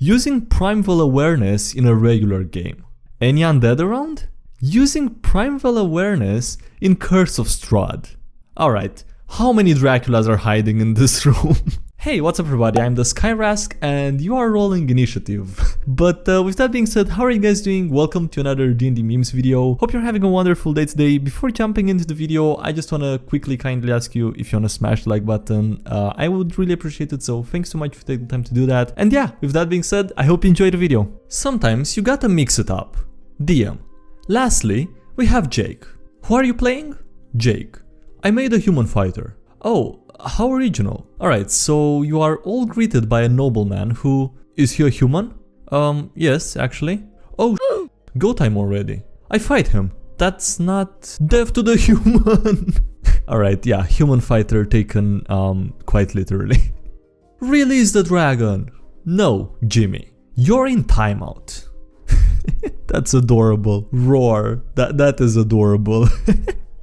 Using primeval awareness in a regular game. Any undead around? Using primeval awareness in Curse of Strahd. Alright, how many Draculas are hiding in this room? Hey, what's up everybody, I'm the SkyRask and you are rolling initiative. But with that being said, how are you guys doing? Welcome to another DnDMemes video. Hope you're having a wonderful day today. Before jumping into the video, I just wanna quickly kindly ask you if you wanna smash the like button. I would really appreciate it, so thanks so much for taking the time to do that. And yeah, with that being said, I hope you enjoyed the video. Sometimes you gotta mix it up. DM. Lastly, we have Jake. Who are you playing? Jake. I made a human fighter. Oh, how original. Alright, so you are all greeted by a nobleman who... Is he a human? Yes, actually. Oh, go time already. I fight him. That's not... Death to the human! Alright, yeah, human fighter taken, quite literally. Release the dragon! No, Jimmy. You're in timeout. That's adorable. Roar. That is adorable.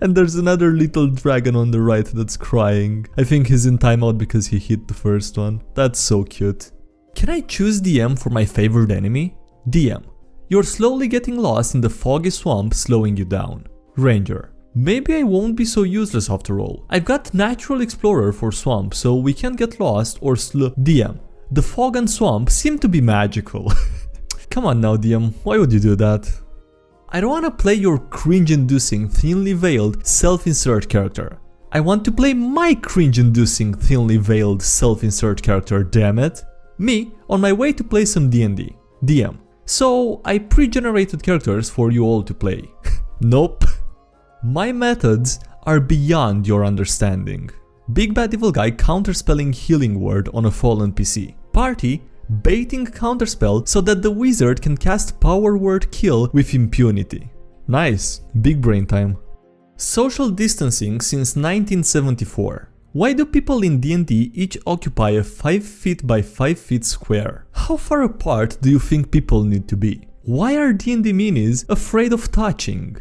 And there's another little dragon on the right that's crying. I think he's in timeout because he hit the first one. That's so cute. Can I choose DM for my favorite enemy? DM. You're slowly getting lost in the foggy swamp, slowing you down. Ranger. Maybe I won't be so useless after all. I've got Natural Explorer for swamp, so we can't get lost or DM. The fog and swamp seem to be magical. Come on now, DM. Why would you do that? I don't want to play your cringe-inducing, thinly veiled, self-insert character. I want to play my cringe-inducing, thinly veiled, self-insert character, damn it. Me, on my way to play some D&D. DM. So, I pre-generated characters for you all to play. Nope. My methods are beyond your understanding. Big Bad Evil Guy counterspelling Healing Word on a fallen PC. Party baiting counterspell so that the wizard can cast Power Word Kill with impunity. Nice, big brain time. Social distancing since 1974. Why do people in D&D each occupy a 5 feet by 5 feet square? How far apart do you think people need to be? Why are D&D minis afraid of touching?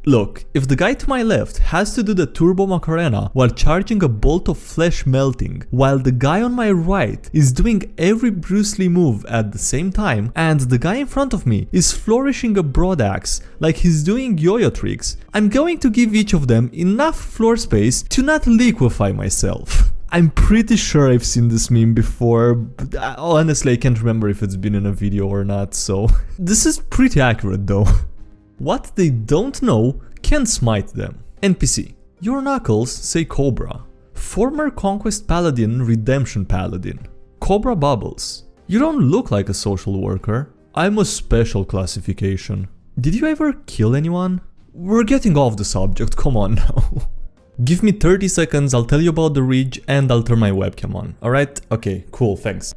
Look, if the guy to my left has to do the Turbo Macarena while charging a bolt of flesh melting, while the guy on my right is doing every Bruce Lee move at the same time, and the guy in front of me is flourishing a broadaxe like he's doing yo-yo tricks, I'm going to give each of them enough floor space to not liquefy myself. I'm pretty sure I've seen this meme before, but honestly I can't remember if it's been in a video or not, so... This is pretty accurate though. What they don't know can smite them. NPC. Your knuckles say Cobra. Former Conquest Paladin, Redemption Paladin. Cobra Bubbles. You don't look like a social worker. I'm a special classification. Did you ever kill anyone? We're getting off the subject, come on now. Give me 30 seconds, I'll tell you about the Ridge and I'll turn my webcam on. Alright? Okay, cool, thanks.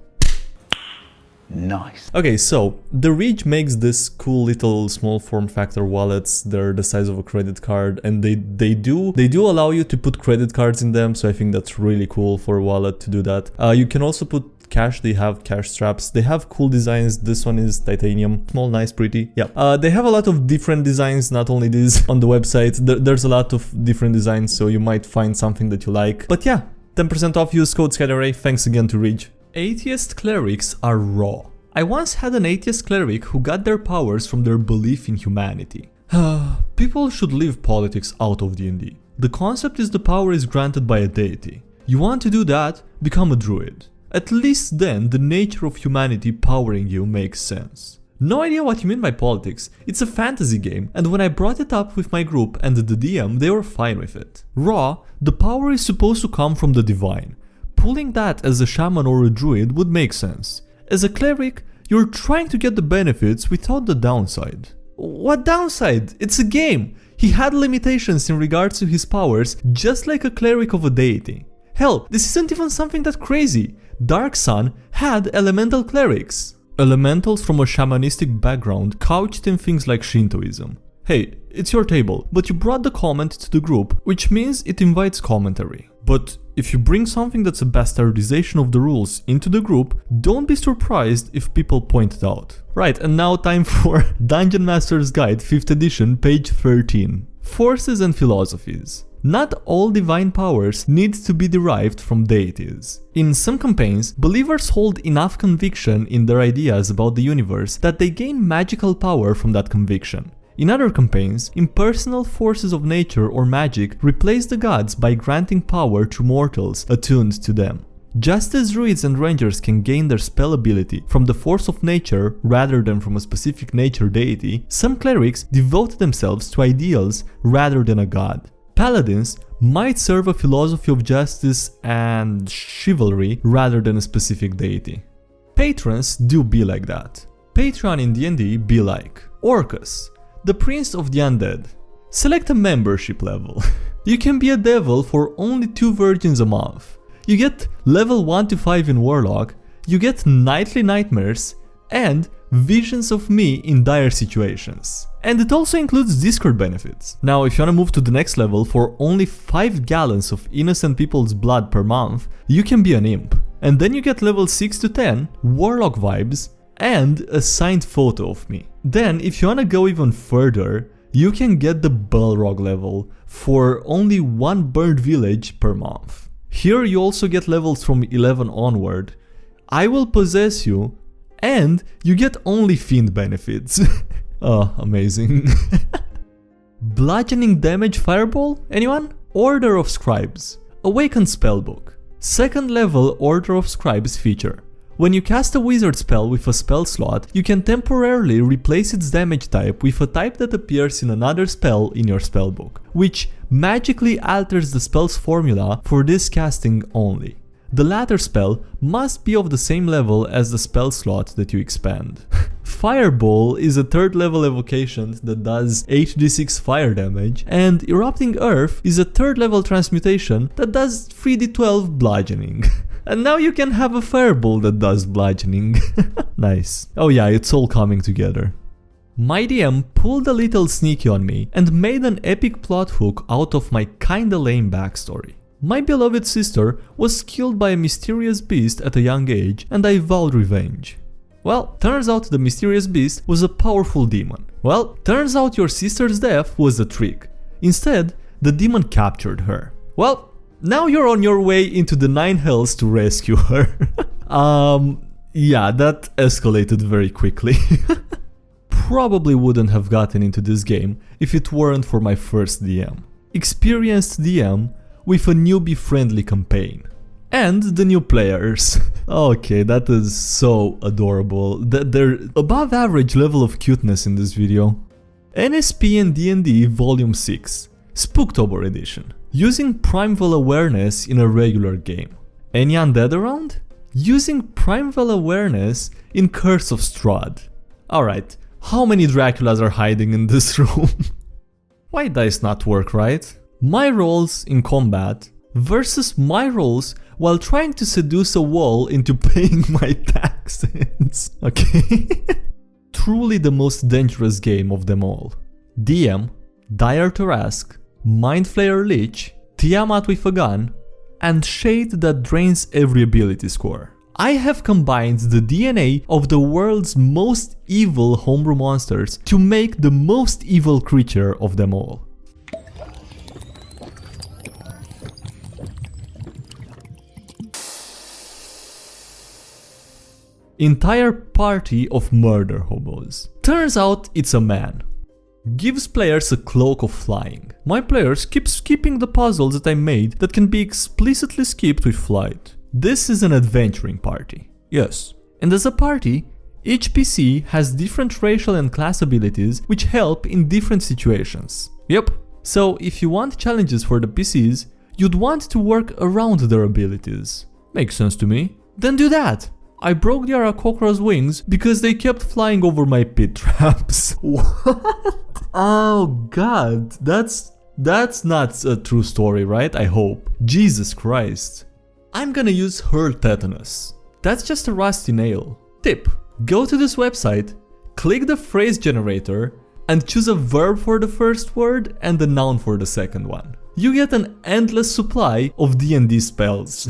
Nice. Okay, so the Ridge makes this cool little small form factor wallets. They're the size of a credit card, and they do allow you to put credit cards in them, so I think that's really cool for a wallet to do that. You can also put cash. They have cash straps. They have cool designs. This one is titanium. Small, nice, pretty. Yeah. They have a lot of different designs, not only these on the website. There's a lot of different designs, so you might find something that you like. But yeah, 10% off, use code SkyDieRay. Thanks again to Ridge. Atheist clerics are raw. I once had an atheist cleric who got their powers from their belief in humanity. People should leave politics out of D&D. The concept is the power is granted by a deity. You want to do that? Become a druid. At least then the nature of humanity powering you makes sense. No idea what you mean by politics. It's a fantasy game, and when I brought it up with my group and the DM, they were fine with it. Raw, the power is supposed to come from the divine. Pulling that as a shaman or a druid would make sense. As a cleric, you're trying to get the benefits without the downside. What downside? It's a game! He had limitations in regards to his powers, just like a cleric of a deity. Hell, this isn't even something that crazy. Dark Sun had elemental clerics. Elementals from a shamanistic background couched in things like Shintoism. Hey, it's your table, but you brought the comment to the group, which means it invites commentary. But if you bring something that's a bastardization of the rules into the group, don't be surprised if people point it out. Right, and now time for Dungeon Master's Guide 5th edition, page 13. Forces and Philosophies. Not all divine powers need to be derived from deities. In some campaigns, believers hold enough conviction in their ideas about the universe that they gain magical power from that conviction. In other campaigns, impersonal forces of nature or magic replace the gods by granting power to mortals attuned to them. Just as druids and rangers can gain their spell ability from the force of nature rather than from a specific nature deity, some clerics devote themselves to ideals rather than a god. Paladins might serve a philosophy of justice and chivalry rather than a specific deity. Patrons do be like that. Patron in D&D be like Orcus, the prince of the undead. Select a membership level. You can be a devil for only 2 virgins a month. You get level 1 to 5 in Warlock, you get nightly nightmares, and visions of me in dire situations. And it also includes Discord benefits. Now, if you wanna move to the next level for only 5 gallons of innocent people's blood per month, you can be an imp. And then you get level 6 to 10, Warlock vibes, and a signed photo of me. Then, if you wanna go even further, you can get the Balrog level for only 1 burned village per month. Here you also get levels from 11 onward. I will possess you, and you get only fiend benefits. Oh, amazing. Bludgeoning damage fireball? Anyone? Order of Scribes. Awakened spellbook. 2nd level Order of Scribes feature. When you cast a wizard spell with a spell slot, you can temporarily replace its damage type with a type that appears in another spell in your spellbook, which magically alters the spell's formula for this casting only. The latter spell must be of the same level as the spell slot that you expand. Fireball is a 3rd level evocation that does 8d6 fire damage, and Erupting Earth is a 3rd level transmutation that does 3d12 bludgeoning. And now you can have a fireball that does bludgeoning. Nice. Oh yeah, it's all coming together. My DM pulled a little sneaky on me and made an epic plot hook out of my kinda lame backstory. My beloved sister was killed by a mysterious beast at a young age, and I vowed revenge. Well, turns out the mysterious beast was a powerful demon. Well, turns out your sister's death was a trick. Instead, the demon captured her. Well, now you're on your way into the 9 hells to rescue her. Yeah, that escalated very quickly. Probably wouldn't have gotten into this game if it weren't for my first DM. Experienced DM with a newbie-friendly campaign. And the new players. Okay, that is so adorable. They're above average level of cuteness in this video. NSP and D&D Volume 6, Spooktober Edition. Using Primeval Awareness in a regular game. Any undead around? Using Primeval Awareness in Curse of Strahd. Alright, how many Draculas are hiding in this room? Why dice not work, right? My rolls in combat versus my rolls while trying to seduce a wall into paying my taxes. Okay? Truly the most dangerous game of them all. DM, Dire Tarask, Mind Flayer Lich, Tiamat with a gun, and Shade that drains every ability score. I have combined the DNA of the world's most evil homebrew monsters to make the most evil creature of them all. Entire party of murder hobos. Turns out it's a man. Gives players a cloak of flying. My players keep skipping the puzzles that I made that can be explicitly skipped with flight. This is an adventuring party. Yes. And as a party, each PC has different racial and class abilities which help in different situations. Yep. So if you want challenges for the PCs, you'd want to work around their abilities. Makes sense to me. Then do that. I broke the Aarakocra's wings because they kept flying over my pit traps. What? Oh god, that's not a true story, right? I hope. Jesus Christ. I'm gonna use Hurl Tetanus. That's just a rusty nail. Tip: go to this website, click the phrase generator, and choose a verb for the first word and a noun for the second one. You get an endless supply of D&D spells.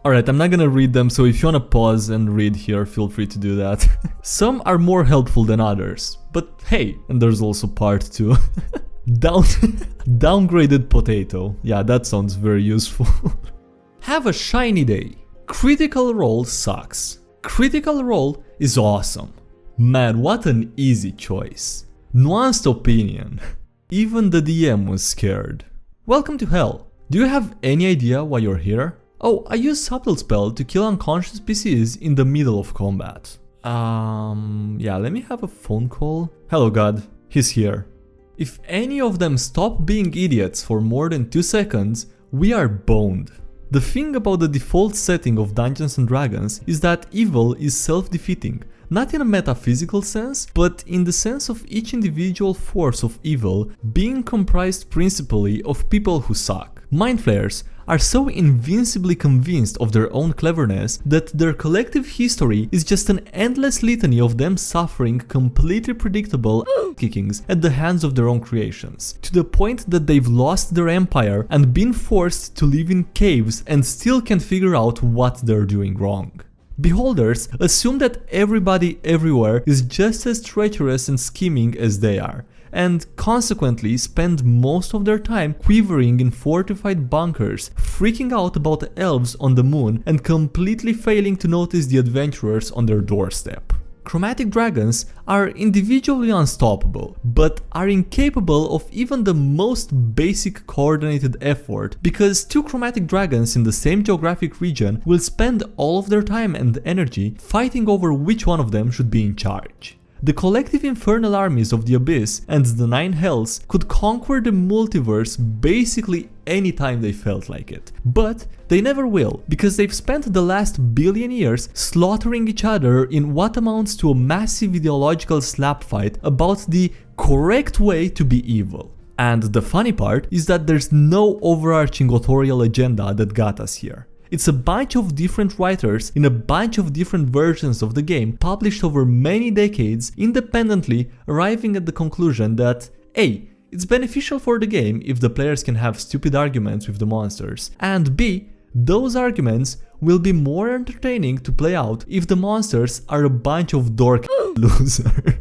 Alright, I'm not gonna read them, so if you wanna pause and read here, feel free to do that. Some are more helpful than others, but hey, and there's also part 2. Downgraded potato. Yeah, that sounds very useful. Have a shiny day. Critical Role sucks. Critical Role is awesome. Man, what an easy choice. Nuanced opinion. Even the DM was scared. Welcome to hell. Do you have any idea why you're here? Oh, I use Subtle Spell to kill unconscious PCs in the middle of combat. Yeah, let me have a phone call. Hello God, he's here. If any of them stop being idiots for more than 2 seconds, we are boned. The thing about the default setting of Dungeons & Dragons is that evil is self-defeating, not in a metaphysical sense, but in the sense of each individual force of evil being comprised principally of people who suck. Mind Flayers are so invincibly convinced of their own cleverness that their collective history is just an endless litany of them suffering completely predictable kickings at the hands of their own creations, to the point that they've lost their empire and been forced to live in caves and still can't figure out what they're doing wrong. Beholders assume that everybody everywhere is just as treacherous and scheming as they are, and consequently spend most of their time quivering in fortified bunkers, freaking out about the elves on the moon and completely failing to notice the adventurers on their doorstep. Chromatic dragons are individually unstoppable, but are incapable of even the most basic coordinated effort, because 2 chromatic dragons in the same geographic region will spend all of their time and energy fighting over which one of them should be in charge. The collective infernal armies of the Abyss and the 9 Hells could conquer the multiverse basically anytime they felt like it. But they never will, because they've spent the last billion years slaughtering each other in what amounts to a massive ideological slap fight about the correct way to be evil. And the funny part is that there's no overarching authorial agenda that got us here. It's a bunch of different writers in a bunch of different versions of the game published over many decades independently, arriving at the conclusion that A. It's beneficial for the game if the players can have stupid arguments with the monsters, and B. Those arguments will be more entertaining to play out if the monsters are a bunch of dork losers.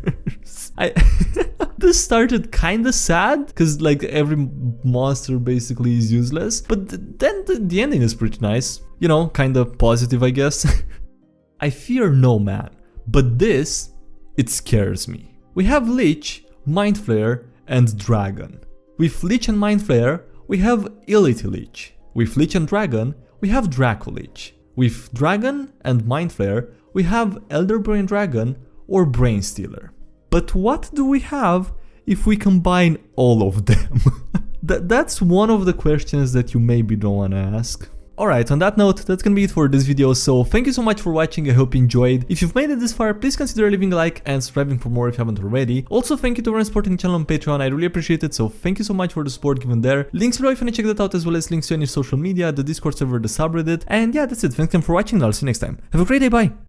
This started kinda sad, cause like every monster basically is useless, but then the ending is pretty nice. You know, kinda positive I guess. I fear no man, but this, it scares me. We have Lich, Mind Flayer, and Dragon. With Lich and Mind Flayer, we have Illity Lich. With Lich and Dragon, we have Draco Lich. With Dragon and Mind Flayer, we have Elder Brain Dragon or Brain Stealer. But what do we have if we combine all of them? That's one of the questions that you maybe don't want to ask. Alright, on that note, that's gonna be it for this video, so thank you so much for watching, I hope you enjoyed. If you've made it this far, please consider leaving a like and subscribing for more if you haven't already. Also, thank you to everyone supporting the channel on Patreon, I really appreciate it, so thank you so much for the support given there. Links below if you want to check that out, as well as links to any social media, the Discord server, the subreddit, and yeah, that's it. Thanks again for watching, and I'll see you next time. Have a great day, bye!